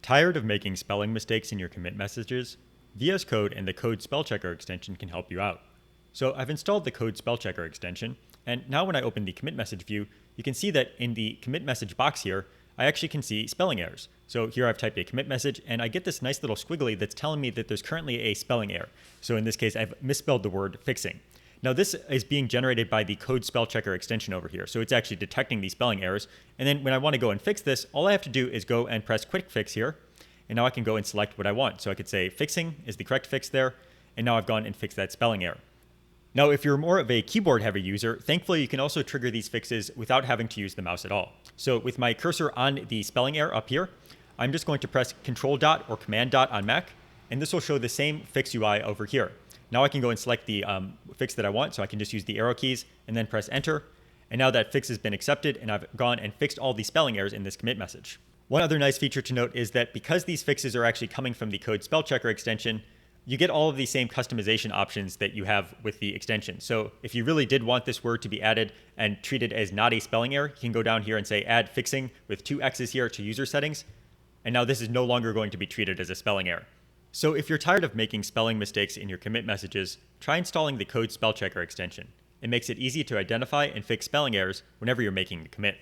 Tired of making spelling mistakes in your commit messages? VS Code and the Code Spell Checker extension can help you out. So I've installed the Code Spell Checker extension, and now when I open the commit message view, you can see that in the commit message box here, I actually can see spelling errors. So here I've typed a commit message, and I get this nice little squiggly that's telling me that there's currently a spelling error. So in this case, I've misspelled the word fixing. Now this is being generated by the Code Spell Checker extension over here. So it's actually detecting these spelling errors. And then when I want to go and fix this, all I have to do is go and press Quick Fix here. And now I can go and select what I want. So I could say fixing is the correct fix there. And now I've gone and fixed that spelling error. Now, if you're more of a keyboard heavy user, thankfully you can also trigger these fixes without having to use the mouse at all. So with my cursor on the spelling error up here, I'm just going to press Control dot or Command dot on Mac. And this will show the same fix UI over here. Now I can go and select the fix that I want, so I can just use the arrow keys and then press enter. And now that fix has been accepted, and I've gone and fixed all the spelling errors in this commit message. One other nice feature to note is that because these fixes are actually coming from the Code Spell Checker extension, you get all of the same customization options that you have with the extension. So if you really did want this word to be added and treated as not a spelling error, you can go down here and say add fixing with 2 X's here to user settings. And now this is no longer going to be treated as a spelling error. So if you're tired of making spelling mistakes in your commit messages, try installing the Code Spell Checker extension. It makes it easy to identify and fix spelling errors whenever you're making the commit.